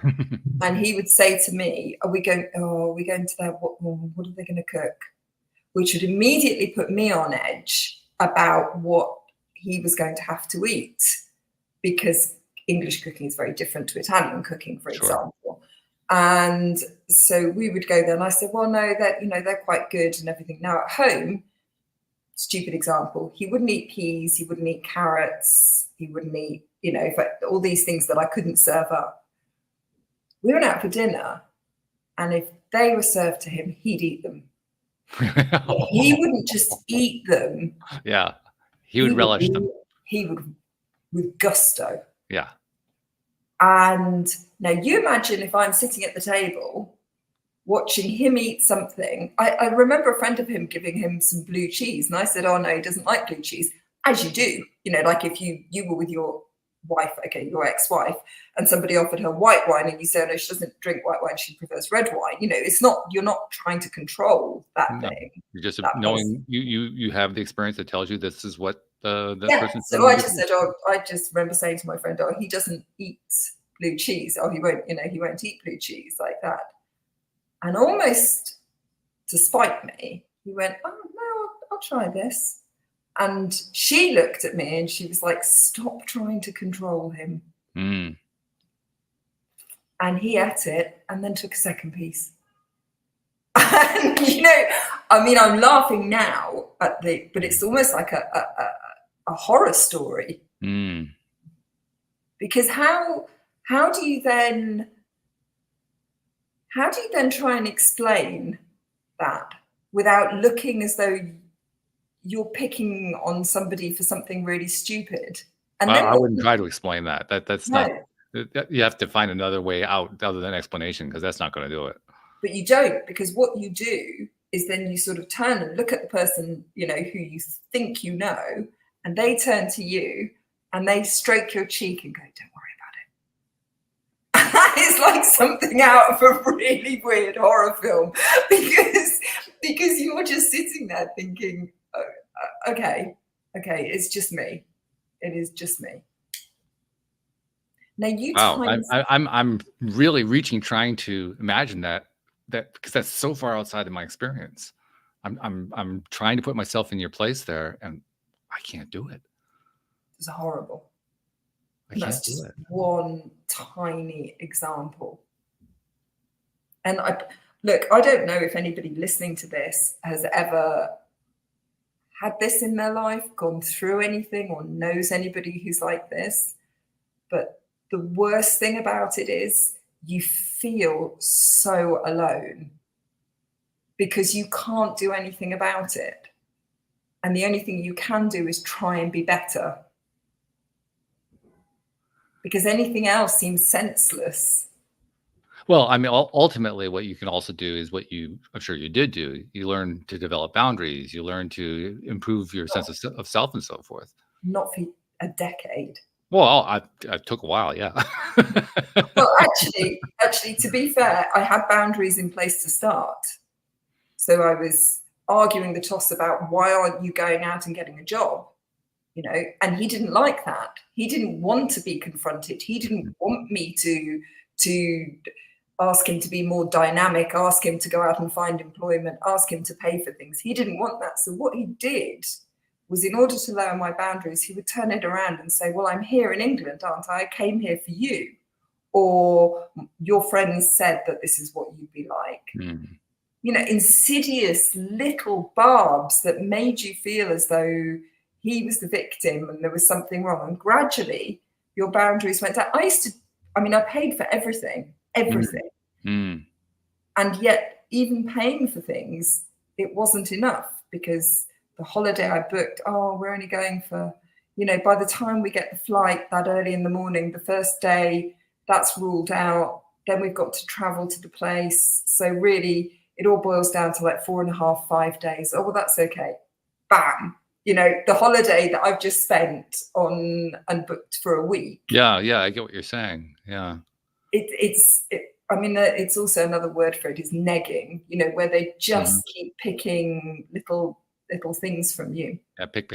S3: And he would say to me, are we going to that? What are they going to cook? Which would immediately put me on edge about what he was going to have to eat, because English cooking is very different to Italian cooking, for example. And so we would go there, and I said, "Well, no, they're quite good and everything." Now at home, stupid example, he wouldn't eat peas, he wouldn't eat carrots, he wouldn't eat, all these things that I couldn't serve up. We went out for dinner, and if they were served to him, he'd eat them. He wouldn't just eat them.
S1: Yeah, he would relish them.
S3: He would with gusto.
S1: Yeah.
S3: And now you imagine if I'm sitting at the table watching him eat something. I remember a friend of him giving him some blue cheese, and I said, "Oh no, he doesn't like blue cheese," as you do. Like if you were with your wife, okay, your ex-wife, and somebody offered her white wine, and you say, "Oh no, she doesn't drink white wine, she prefers red wine." It's not, you're not trying to control that thing.
S1: You're just knowing you have the experience that tells you this is what the person.
S3: So I just said, I just remember saying to my friend, "Oh, he doesn't eat blue cheese. Oh, he won't eat blue cheese," like that. And almost to spite me, he went, "Oh no, I'll try this." And she looked at me and she was like, "Stop trying to control him." And he ate it and then took a second piece. And I'm laughing now but it's almost like a horror story. Because how do you then try and explain that without looking as though you're picking on somebody for something really stupid? And then
S1: I wouldn't try to explain that. That's not. You have to find another way out other than explanation, because that's not going to do it.
S3: But you don't, because what you do is then you sort of turn and look at the person, you know, who you think you know, and they turn to you and they stroke your cheek and go, don't worry about it. That is like something out of a really weird horror film, because you're just sitting there thinking, oh, okay, it's just me. It is just me. Now you
S1: Wow, I'm really reaching, trying to imagine that because that's so far outside of my experience. I'm trying to put myself in your place there, and I can't do it.
S3: It's horrible.
S1: I can't
S3: That's
S1: do
S3: just
S1: it.
S3: one tiny example. And look, I don't know if anybody listening to this has ever had this in their life, gone through anything, or knows anybody who's like this. But the worst thing about it is you feel so alone because you can't do anything about it. And the only thing you can do is try and be better, because anything else seems senseless.
S1: Well, I mean, ultimately, what you can also do is what I'm sure you did do. You learn to develop boundaries. You learn to improve your sense of self and so forth.
S3: Not for a decade.
S1: Well, it took a while, yeah.
S3: Well, actually, to be fair, I had boundaries in place to start. So I was arguing the toss about, why aren't you going out and getting a job? You know, and he didn't like that. He didn't want to be confronted. He didn't want me to ask him to be more dynamic, ask him to go out and find employment, ask him to pay for things. He didn't want that. So what he did was, in order to lower my boundaries, he would turn it around and say, well, I'm here in England, aren't I? I came here for you. Or your friends said that this is what you'd be like.
S1: Mm.
S3: You know, insidious little barbs that made you feel as though he was the victim and there was something wrong. And gradually your boundaries went down. I paid for everything.
S1: Mm.
S3: And yet, even paying for things, it wasn't enough, because the holiday I booked, we're only going for, you know, by the time we get the flight that early in the morning, the first day, that's ruled out. Then we've got to travel to the place. So really, it all boils down to like 4.5, 5 days. Oh, well, that's okay. Bam. You know, the holiday that I've just spent on and booked for a week.
S1: Yeah, I get what you're saying. Yeah.
S3: It's also another word for it is negging, you know, where they just keep picking little things from you.
S1: Yeah, pick.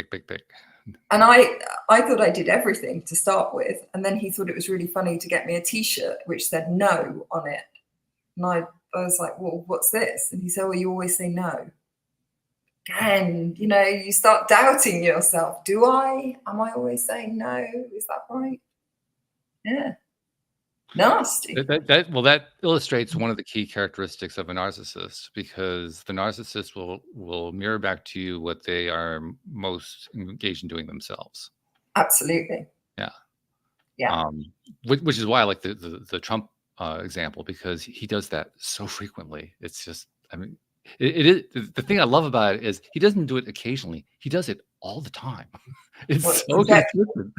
S3: And I thought I did everything to start with. And then he thought it was really funny to get me a T-shirt which said no on it. And I was like, well, what's this? And he said, well, you always say no. And, you know, you start doubting yourself. Am I always saying no? Is that right? Yeah. Nasty.
S1: That illustrates one of the key characteristics of a narcissist, because the narcissist will mirror back to you what they are most engaged in doing themselves.
S3: Absolutely.
S1: Yeah. Which is why I like the Trump example, because he does that so frequently. It's just, I mean, it is, the thing I love about it is he doesn't do it occasionally. He does it all the time. It's so consistent.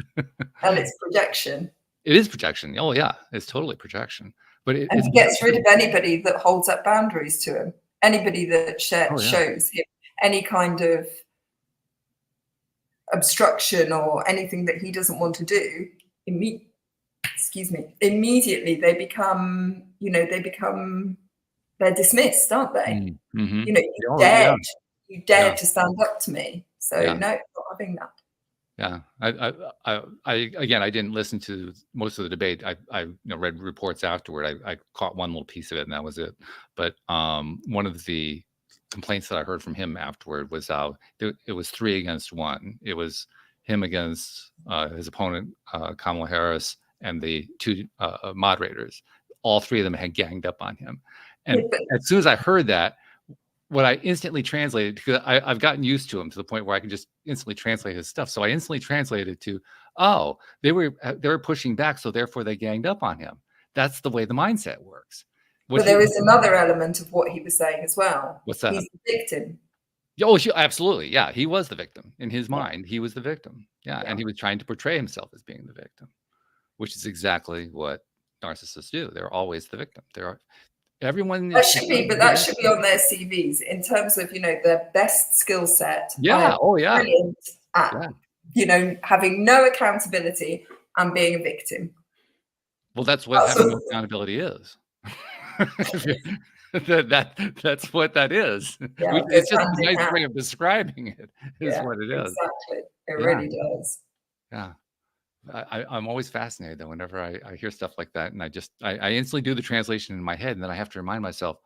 S3: And it's projection.
S1: It is projection. Oh yeah, it's totally projection. But
S3: he gets rid of anybody that holds up boundaries to him. Anybody that shows him any kind of obstruction or anything that he doesn't want to do. Immediately they become, they're dismissed, aren't they?
S1: Mm-hmm.
S3: You know, you dared to stand up to me. So no, not having that.
S1: Yeah, I didn't listen to most of the debate. I read reports afterward. I caught one little piece of it, and that was it. But one of the complaints that I heard from him afterward was how it was 3 against 1. It was him against his opponent, Kamala Harris, and the 2 moderators. All 3 of them had ganged up on him. And as soon as I heard that, what I instantly translated, because I've gotten used to him to the point where I can just instantly translate his stuff. So I instantly translated to, they were pushing back, so therefore they ganged up on him. That's the way the mindset works.
S3: But there is another element of what he was saying as well.
S1: What's that?
S3: He's the victim.
S1: Oh, absolutely. Yeah, he was the victim. In his mind, he was the victim. Yeah, and he was trying to portray himself as being the victim, which is exactly what narcissists do. They're always the victim. Everyone
S3: That
S1: is
S3: should be, but that should be on their CVs in terms of, their best skill set.
S1: Yeah. Oh, yeah.
S3: Brilliant at,
S1: Yeah.
S3: having no accountability and being a victim.
S1: Well, that's what having no accountability is. That's what that is.
S3: Yeah,
S1: It's just
S3: hand
S1: a
S3: in
S1: nice
S3: hand.
S1: way of describing it, is what it is.
S3: Exactly. It
S1: Yeah.
S3: really does.
S1: Yeah. I'm always fascinated though whenever I hear stuff like that, and I instantly do the translation in my head, and then I have to remind myself,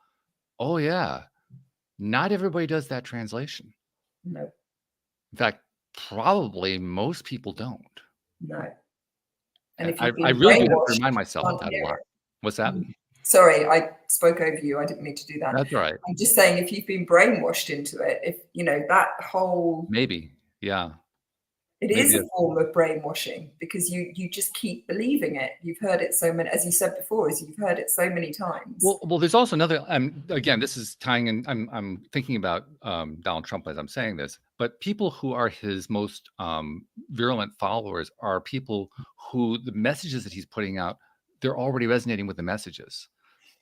S1: oh yeah, not everybody does that translation.
S3: No,
S1: In fact, probably most people don't.
S3: no. And if
S1: I
S3: you've been
S1: really do have to
S3: brainwashed,
S1: remind myself of
S3: can't
S1: that a
S3: hear
S1: lot.
S3: it.
S1: What's that?
S3: Sorry, I spoke over you. I didn't mean to do that.
S1: That's all right.
S3: I'm just saying, if you've been brainwashed into it, if that whole
S1: Maybe. Yeah.
S3: it
S1: Maybe
S3: is a form of brainwashing, because you just keep believing it. You've heard it so many, as you said before, you've heard it so many times.
S1: Well, there's also another. Again, this is tying in. I'm thinking about Donald Trump as I'm saying this, but people who are his most virulent followers are people who the messages that he's putting out, they're already resonating with the messages.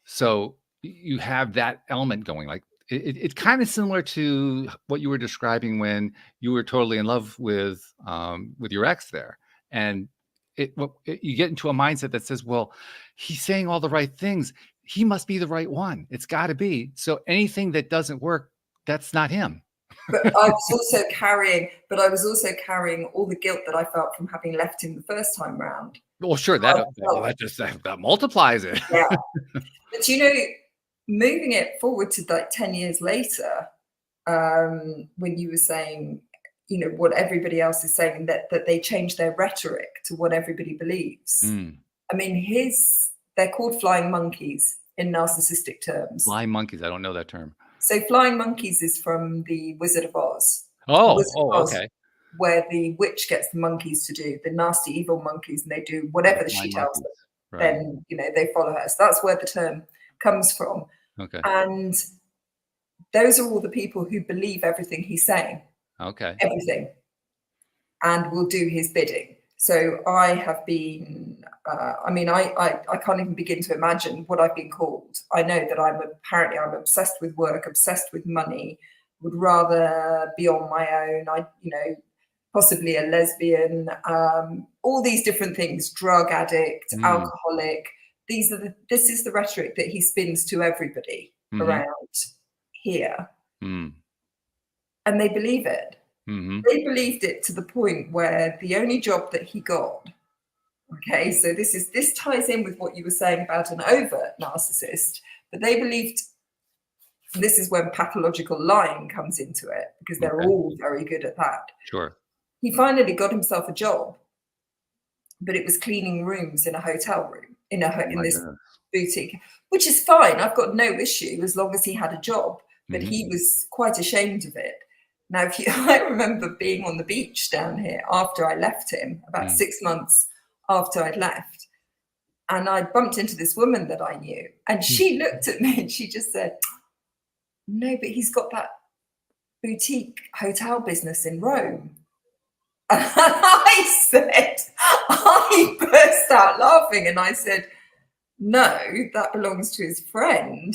S1: So you have that element going. Like it's kind of similar to what you were describing when you were totally in love with your ex there, and you get into a mindset that says, well, he's saying all the right things. He must be the right one. It's got to be. So anything that doesn't work, that's not him.
S3: But I was also carrying all the guilt that I felt from having left him the first time round.
S1: Well, sure, that multiplies it.
S3: Yeah. But moving it forward to like 10 years later, when you were saying, what everybody else is saying, that they change their rhetoric to what everybody believes. I mean, they're called flying monkeys in narcissistic terms.
S1: Flying monkeys. I don't know that term.
S3: So flying monkeys is from the Wizard of Oz.
S1: Okay.
S3: Where the witch gets the monkeys to do, the nasty evil monkeys, and they do whatever she tells them. Right. Then, they follow her. So that's where the term comes from.
S1: Okay.
S3: And those are all the people who believe everything he's saying.
S1: Okay.
S3: Everything. And will do his bidding. So I have been, I can't even begin to imagine what I've been called. I know that I'm obsessed with work, obsessed with money, would rather be on my own. Possibly a lesbian, all these different things, drug addict, alcoholic. This is the rhetoric that he spins to everybody around here. And they believe it. They believed it to the point where the only job that he got, okay, so this ties in with what you were saying about an overt narcissist, but they believed, this is when pathological lying comes into it, because they're all very good at that.
S1: Sure.
S3: He finally got himself a job, but it was cleaning rooms in a hotel room, in this boutique, which is fine. I've got no issue as long as he had a job, but he was quite ashamed of it. Now, I remember being on the beach down here after I left him, about 6 months after I'd left, and I bumped into this woman that I knew, and she looked at me and she just said, no, but he's got that boutique hotel business in Rome. And I burst out laughing, and I said, no, that belongs to his friend.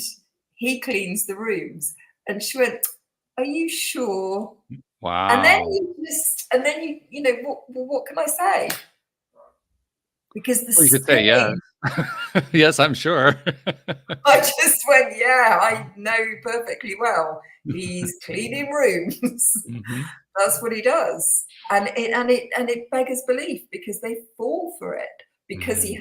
S3: He cleans the rooms. And she went, are you sure?
S1: Wow.
S3: And then what can I say? Because
S1: you could say yes. Yes, I'm sure.
S3: I just went, yeah, I know perfectly well. He's cleaning rooms. That's what he does. And it beggars belief, because they fall for it, because he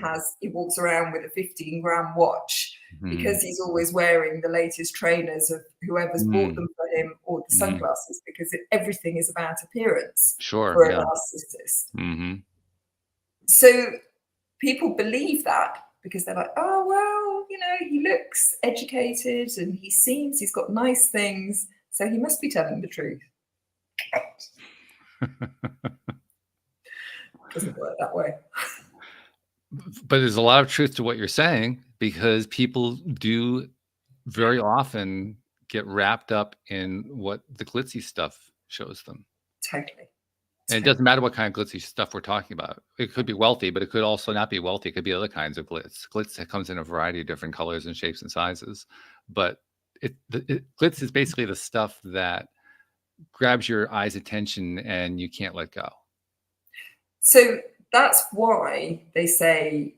S3: walks around with a 15-gram watch, because he's always wearing the latest trainers of whoever's bought them for him, or the sunglasses, because everything is about appearance for a narcissist. So people believe that, because they're like, oh, well, he looks educated and he's got nice things, so he must be telling the truth. Doesn't work that way.
S1: But there's a lot of truth to what you're saying, because people do very often get wrapped up in what the glitzy stuff shows them.
S3: Totally.
S1: And it doesn't matter what kind of glitzy stuff we're talking about. It could be wealthy, but it could also not be wealthy. It could be other kinds of glitz. Glitz that comes in a variety of different colors and shapes and sizes. But glitz is basically the stuff that grabs your eye's attention and you can't let go.
S3: So that's why they say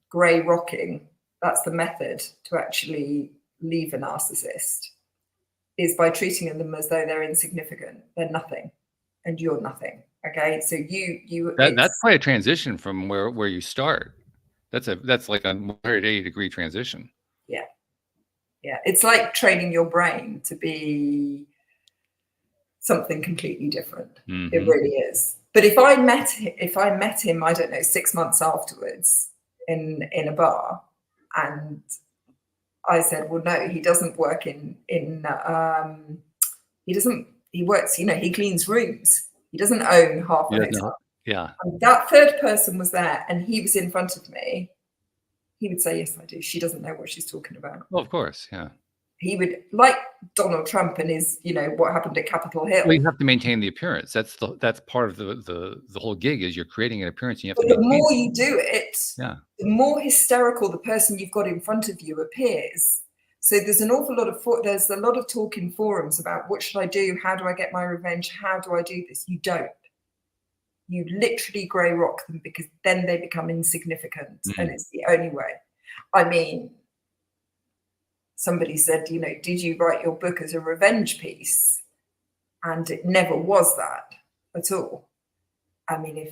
S3: grey rocking. That's the method to actually leave a narcissist, is by treating them as though they're insignificant. They're nothing, and you're nothing. Okay, so
S1: that's quite a transition from where you start. That's like a 180-degree transition.
S3: Yeah, it's like training your brain to be something completely different. It really is. But if I met him, I don't know, 6 months afterwards in a bar, and I said, well, no, he doesn't work he works, he cleans rooms. He doesn't own half a hotel.
S1: Yeah.
S3: And that third person was there and he was in front of me. He would say, yes, I do. She doesn't know what she's talking about.
S1: Well, of course. Yeah.
S3: He would, like Donald Trump and his, what happened at Capitol Hill.
S1: Well, you have to maintain the appearance. That's part of the whole gig, is you're creating an appearance. And you have
S3: but
S1: to
S3: the more you do it,
S1: the
S3: more hysterical the person you've got in front of you appears. So there's an awful lot of talk in forums about what should I do? How do I get my revenge? How do I do this? You don't. You literally grey rock them, because then they become insignificant, and it's the only way. I mean, somebody said, did you write your book as a revenge piece? And it never was that at all. I mean,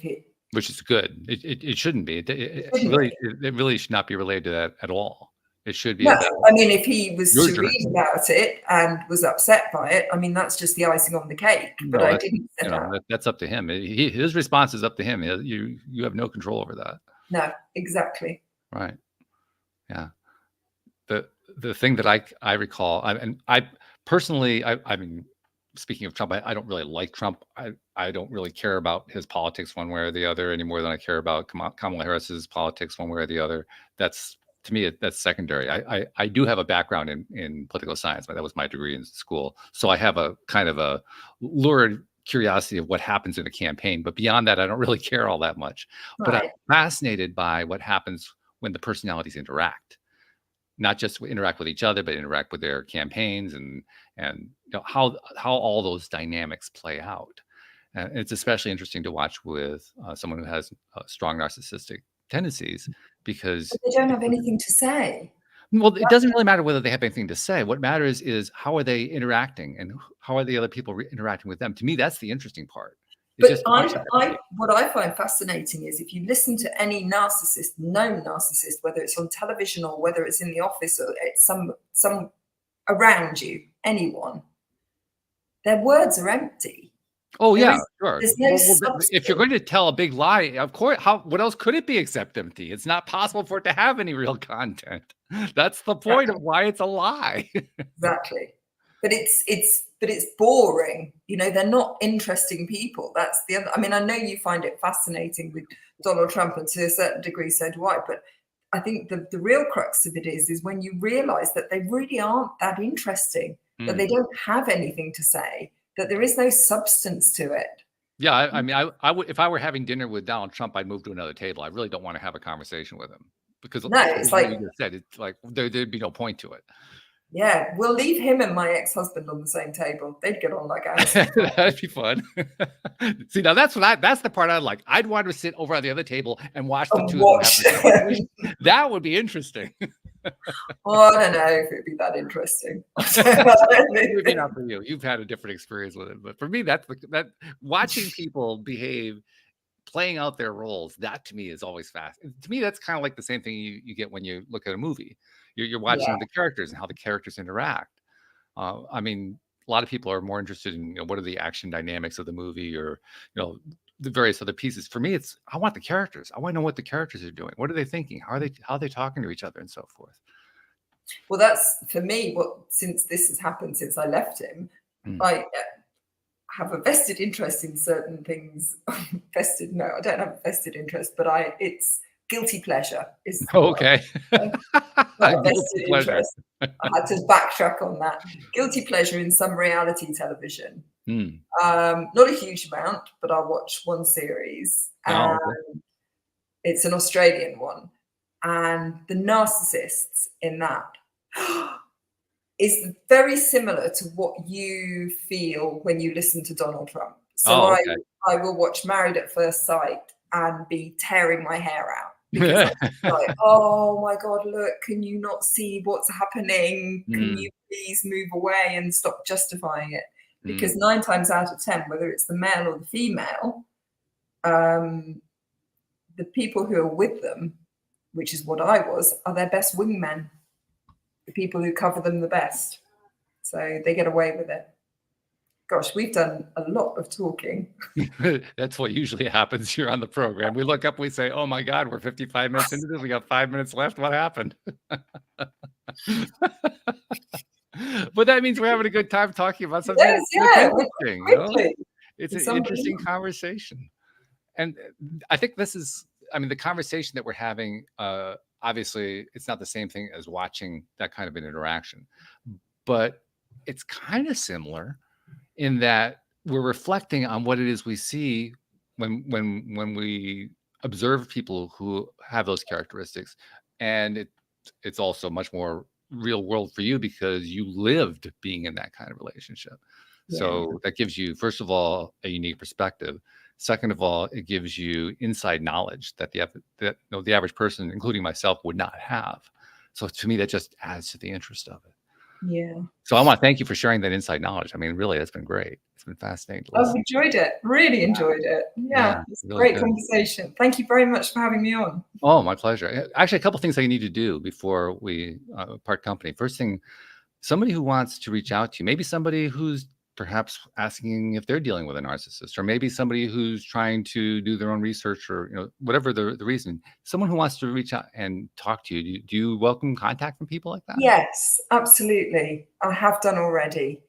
S1: which is good. It shouldn't be. It really should not be related to that at all. It should be.
S3: No, I mean, if he was to read about it and was upset by it, I mean, that's just the icing on the cake. But I didn't say that.
S1: That's up to him. His response is up to him. You have no control over that.
S3: No, exactly.
S1: Right. Yeah. The thing that I recall, I personally, I mean, speaking of Trump, I don't really like Trump. I don't really care about his politics one way or the other any more than I care about Kamala Harris's politics one way or the other. To me, that's secondary. I do have a background in political science, but that was my degree in school. So I have a kind of a lurid curiosity of what happens in a campaign. But beyond that, I don't really care all that much. Right. But I'm fascinated by what happens when the personalities interact. Not just interact with each other, but interact with their campaigns and how all those dynamics play out. And it's especially interesting to watch with someone who has strong narcissistic tendencies, because
S3: but they don't have anything to say.
S1: Well, it doesn't really matter whether they have anything to say. What matters is how are they interacting and how are the other people interacting with them. To me, that's the interesting part.
S3: But what I find fascinating is if you listen to any known narcissist, whether it's on television or whether it's in the office or it's some around you, anyone, their words are empty.
S1: Oh, yeah, sure.
S3: No
S1: if you're going to tell a big lie, of course, what else could it be except empty? It's not possible for it to have any real content. That's the point of why it's a lie.
S3: Exactly. But it's boring. They're not interesting people. That's the other. I mean, I know you find it fascinating with Donald Trump, and to a certain degree, so do I. But I think the real crux of it is when you realize that they really aren't that interesting, that they don't have anything to say, that there is no substance to it.
S1: Yeah, I mean, I would, if I were having dinner with Donald Trump, I'd move to another table. I really don't want to have a conversation with him, because
S3: it's like
S1: you just said, it's like there'd be no point to it.
S3: Yeah, we'll leave him and my ex-husband on the same table. They'd get on like us.
S1: That'd be fun. See, now that's the part I like. I'd want to sit over at the other table and watch the two of them. That would be interesting.
S3: Oh, I don't know if it'd be that interesting.
S1: Maybe not for you. You've had a different experience with it, but for me, that watching people behave, playing out their roles, that to me is always fast. To me, that's kind of like the same thing you get when you look at a movie. You're watching the characters and how the characters interact. I mean, a lot of people are more interested in what are the action dynamics of the movie, or the various other pieces. For me, I want the characters. I want to know what the characters are doing. What are they thinking? How are they talking to each other, and so forth.
S3: Well, that's for me. Since this has happened since I left him, I have a vested interest in certain things. No, I don't have a vested interest, but it's guilty pleasure is
S1: okay.
S3: Vested interest. I had to backtrack on that. Guilty pleasure in some reality television Not a huge amount, but I watch one series.
S1: Oh, okay.
S3: It's an Australian one. And the narcissists in that is very similar to what you feel when you listen to Donald Trump. So
S1: Oh, okay.
S3: I will watch Married at First Sight and be tearing my hair out because I'm like, oh my God, look, can you not see what's happening? Can you please move away and stop justifying it? Because 9 times out of 10, whether it's the male or the female, the people who are with them, which is what I was, are their best wingmen, the people who cover them the best. So they get away with it. Gosh, we've done a lot of talking.
S1: That's what usually happens here on the program. We look up, we say, oh my God, we're 55 minutes into this. We got 5 minutes left. What happened? But that means we're having a good time talking about something interesting. You know? It's an interesting conversation. And I think this is, I mean, the conversation that we're having, obviously, it's not the same thing as watching that kind of an interaction, but it's kind of similar in that we're reflecting on what it is we see when we observe people who have those characteristics. And it's also much more real world for you because you lived being in that kind of relationship. Yeah. So that gives you, first of all, a unique perspective. Second of all, it gives you inside knowledge that the average person, including myself, would not have. So to me, that just adds to the interest of it.
S3: Yeah.
S1: So I want to thank you for sharing that inside knowledge. I mean, really, it's been great. It's been fascinating.
S3: I've enjoyed it. Really enjoyed it. Yeah, it's really a great conversation. Thank you very much for having me on.
S1: Oh, my pleasure. Actually, a couple of things I need to do before we part company. First thing, somebody who wants to reach out to you, maybe somebody who's perhaps asking if they're dealing with a narcissist, or maybe somebody who's trying to do their own research, or whatever the reason, someone who wants to reach out and talk to you, do you welcome contact from people like that?
S3: Yes, absolutely. I have done already.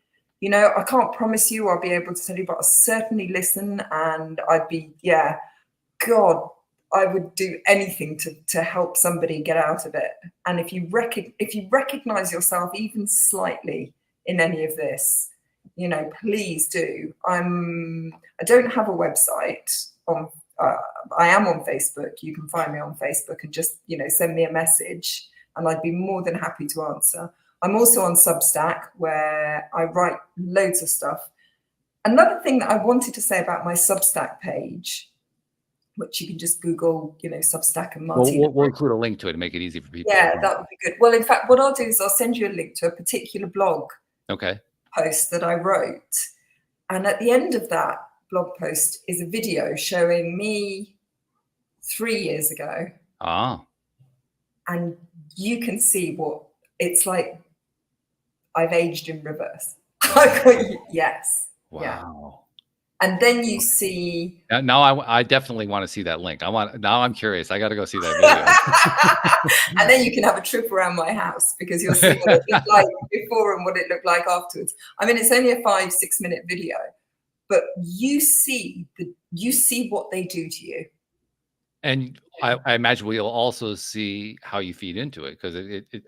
S3: I can't promise you I'll be able to tell you, but I'll certainly listen, and I'd be, God, I would do anything to help somebody get out of it. And if you recognize yourself even slightly in any of this, please do. I don't have a website I am on Facebook. You can find me on Facebook and just, send me a message and I'd be more than happy to answer. I'm also on Substack where I write loads of stuff. Another thing that I wanted to say about my Substack page, which you can just Google, Substack and Martina.
S1: We'll include a link to it to make it easy for people.
S3: Yeah, that would be good. Well, in fact, what I'll do is I'll send you a link to a particular blog.
S1: Okay.
S3: Post that I wrote, and at the end of that blog post is a video showing me 3 years ago. And you can see what it's like. I've aged in reverse. Yes.
S1: Wow.
S3: Yeah. And then you see.
S1: Now I definitely want to see that link. Now I'm curious. I got to go see that
S3: video. And then you can have a trip around my house because you'll see what it looked like before and what it looked like afterwards. I mean, it's only a 5-6 minute video, but you see what they do to you.
S1: And I imagine we'll also see how you feed into it, because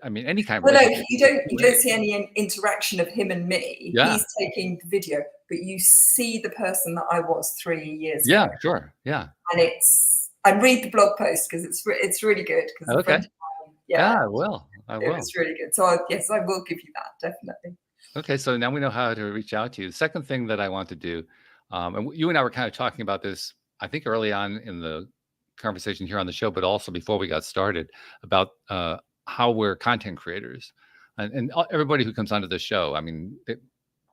S1: I mean, any kind of.
S3: Well, no, you don't see any interaction of him and me.
S1: Yeah.
S3: He's taking the video, but you see the person that I was 3 years ago.
S1: Yeah, sure. Yeah.
S3: And read the blog post because it's really good.
S1: Okay. I will.
S3: It was really good. So yes, I will give you that, definitely.
S1: Okay, so now we know how to reach out to you. The second thing that I want to do, and you and I were kind of talking about this, I think early on in the conversation here on the show, but also before we got started, about how we're content creators, and everybody who comes onto the show. I mean,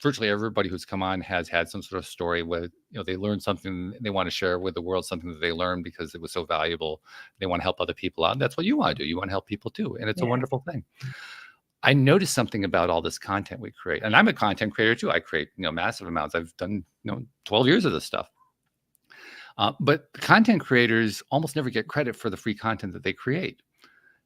S1: virtually everybody who's come on has had some sort of story where they learned something they want to share with the world, something that they learned because it was so valuable. They want to help other people out. And that's what you want to do. You want to help people too, and it's a wonderful thing. I noticed something about all this content we create, and I'm a content creator too. I create massive amounts. I've done 12 years of this stuff. But content creators almost never get credit for the free content that they create.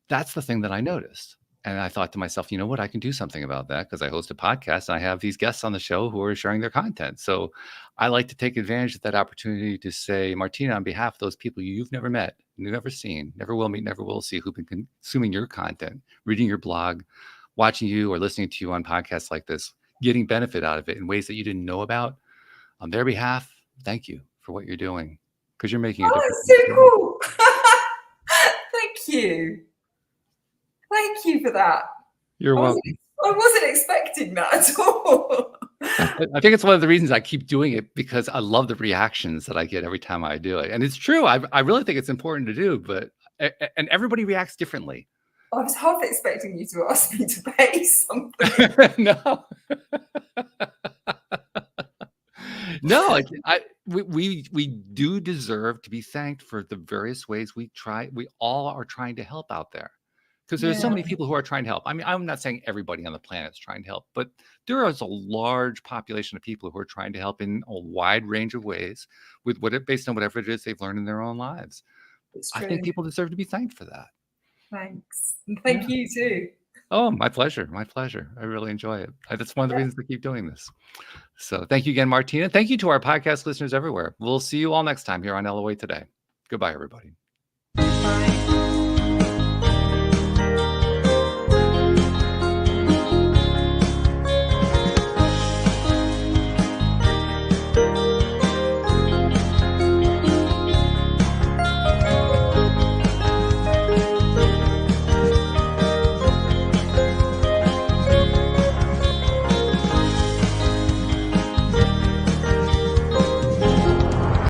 S1: That's the thing that I noticed. And I thought to myself, you know what, I can do something about that, because I host a podcast and I have these guests on the show who are sharing their content. So I like to take advantage of that opportunity to say, Martina, on behalf of those people you've never met, never seen, never will meet, never will see, who've been consuming your content, reading your blog, watching you or listening to you on podcasts like this, getting benefit out of it in ways that you didn't know about, on their behalf, thank you for what you're doing, because you're making a
S3: Oh,
S1: difference.
S3: it's so cool. Thank you. Thank you for that.
S1: You're welcome.
S3: I wasn't expecting that at all.
S1: I think it's one of the reasons I keep doing it, because I love the reactions that I get every time I do it. And it's true. I really think it's important to do, but and everybody reacts differently.
S3: I was half expecting you to ask me to pay something.
S1: No. No, we do deserve to be thanked for the various ways we all are trying to help out there. Because there's so many people who are trying to help. I mean, I'm not saying everybody on the planet is trying to help, but there is a large population of people who are trying to help in a wide range of ways based on whatever it is they've learned in their own lives.
S3: It's true.
S1: I think people deserve to be thanked for that.
S3: Thanks. And thank you too.
S1: Oh, my pleasure. My pleasure. I really enjoy it. That's one of the reasons I keep doing this. So thank you again, Martina. Thank you to our podcast listeners everywhere. We'll see you all next time here on LOA Today. Goodbye, everybody.
S3: Bye.